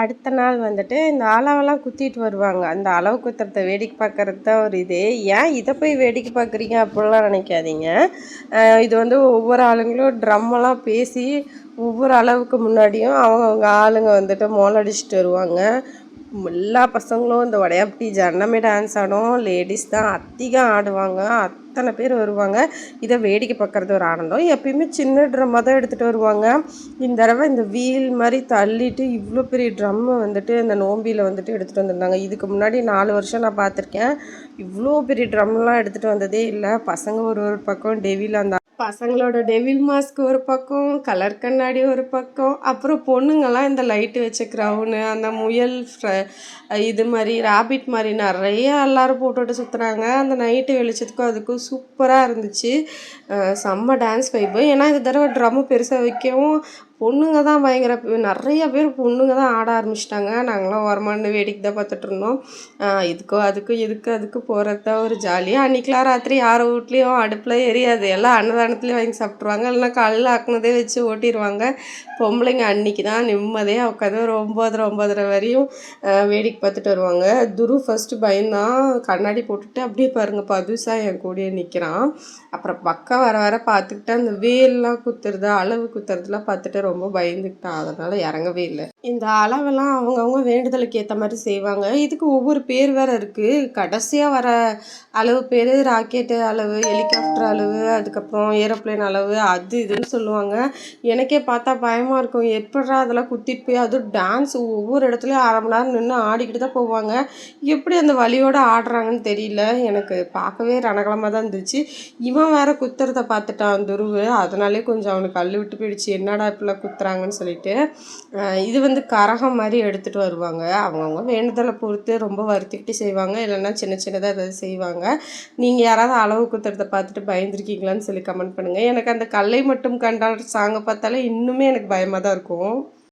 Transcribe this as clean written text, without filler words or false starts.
அடுத்த நாள் வந்துட்டு இந்த அளவெல்லாம் குத்திட்டு வருவாங்க. அந்த அளவு குத்துறத வேடிக்கை பார்க்கறது தான் ஒரு இதே. ஏன் இதை போய் வேடிக்கை பார்க்குறீங்க அப்படிலாம் நினைக்காதீங்க. இது வந்து ஒவ்வொரு ஆளுங்களும் ட்ரம்மெல்லாம் பேசி ஒவ்வொரு அளவுக்கு முன்னாடியும் அவங்கவுங்க ஆளுங்க வந்துட்டு மோளடிச்சுட்டு வருவாங்க. எல்லா பசங்களும் இந்த வடையாப்பட்டி ஜன்னமே டான்ஸ் ஆடும். லேடிஸ் தான் அதிகம் ஆடுவாங்க. அத்தனை பேர் வருவாங்க. இதை வேடிக்கை பார்க்குறது ஒரு ஆனந்தம். எப்பயுமே சின்ன ட்ரம்மாக தான் எடுத்துகிட்டு வருவாங்க. இந்த தடவை இந்த வீல் மாதிரி தள்ளிட்டு இவ்வளோ பெரிய ட்ரம்மை வந்துட்டு இந்த நோம்பியில் வந்துட்டு எடுத்துகிட்டு வந்திருந்தாங்க. இதுக்கு முன்னாடி 4 வருஷம் நான் பார்த்துருக்கேன். இவ்வளோ பெரிய ட்ரம்லாம் எடுத்துகிட்டு வந்ததே இல்லை. பசங்க ஒரு ஒரு பக்கம் டெவில், அந்த பசங்களோட டெவில் மாஸ்க் ஒரு பக்கம், கலர் கண்ணாடி ஒரு பக்கம், அப்புறம் பொண்ணுங்கள்லாம் இந்த லைட்டு வச்ச க்ரௌனு, அந்த முயல் இது மாதிரி ராபிட் மாதிரி நிறைய எல்லோரும் போட்டுவிட்டு சுற்றுறாங்க. அந்த நைட்டு வெளிச்சத்துக்கும் அதுக்கும் சூப்பராக இருந்துச்சு. செம்ம டான்ஸ் வைப்பு. ஏன்னா இந்த தடவை ட்ரம்மு பெருசாக வைக்கவும் பொண்ணுங்க தான் பயங்கர நிறைய பேர் பொண்ணுங்க தான் ஆட ஆரம்பிச்சிட்டாங்க. நாங்களாம் ஓரமானு வேடிக்கை தான் பார்த்துட்டு இருந்தோம். இதுக்கு போகிறது தான் ஒரு ஜாலியாக. அன்றைக்கெலாம் ராத்திரி யார் வீட்லேயும் அடுப்பில் எரியாது, எல்லாம் அன்னதானத்துலேயே வாங்கி சாப்பிட்ருவாங்க. இல்லைனா காலையில் ஆக்குனதே வச்சு ஓட்டிடுவாங்க. பொம்பளைங்க அன்றைக்கி தான் நிம்மதியாக உட்காந்து ஒரு 9:30 வரையும் வேடிக்கை பார்த்துட்டு வருவாங்க. துரு ஃபஸ்ட்டு பயந்தான். கண்ணாடி போட்டுட்டு அப்படியே பாருங்கள் பதுசாக என் கூடயே நிற்கிறான். அப்புறம் பக்கம் வர பார்த்துக்கிட்டு அந்த வேல்லாம் குத்துறது, அளவு குத்துறதுலாம் பார்த்துட்டு ரொம்ப பயந்துக்கிட்டான். அதனால் இறங்கவே இல்லை. இந்த அளவெல்லாம் அவங்கவுங்க வேண்டுதலுக்கு ஏற்ற மாதிரி செய்வாங்க. இதுக்கு ஒவ்வொரு பேர் வேறு இருக்குது. கடைசியாக வர அளவு பேர் ராக்கெட்டு அளவு, ஹெலிகாப்டர் அளவு, அதுக்கப்புறம் ஏரோப்ளேன் அளவு, அது இதுன்னு சொல்லுவாங்க. எனக்கே பார்த்தா பயமாக இருக்கும். எப்படா அதெல்லாம் குத்திட்டு போய் அதுவும் டான்ஸ் ஒவ்வொரு இடத்துலையும் 1/2 மணி நேரம் நின்று ஆடிக்கிட்டு தான் போவாங்க. எப்படி அந்த வலியோடு ஆடுறாங்கன்னு தெரியல. எனக்கு பார்க்கவே ரணகலமாக தான் இருந்துச்சு. இவன் வேறு குத்துறத பார்த்துட்டான் துருவு. அதனாலே கொஞ்சம் அவனுக்கு கல் விட்டு போயிடுச்சு. என்னடா இப்படிலாம் குத்துறாங்கன்னு சொல்லிட்டு. இது வந்து கரகம் மாதிரி எடுத்துகிட்டு வருவாங்க. அவங்கவுங்க வேண்டுதலை பொறுத்து ரொம்ப வருத்திக்கிட்டு செய்வாங்க, இல்லைன்னா சின்ன சின்னதாக ஏதாவது செய்வாங்க. நீங்கள் யாராவது அளவு குத்துறதை பார்த்துட்டு பயந்துருக்கீங்களான்னு சொல்லி கமெண்ட் பண்ணுங்கள். எனக்கு அந்த கல்லை மட்டும் கண்டால் சாங்கை பார்த்தாலே இன்னுமே எனக்கு பயமாக தான் இருக்கும்.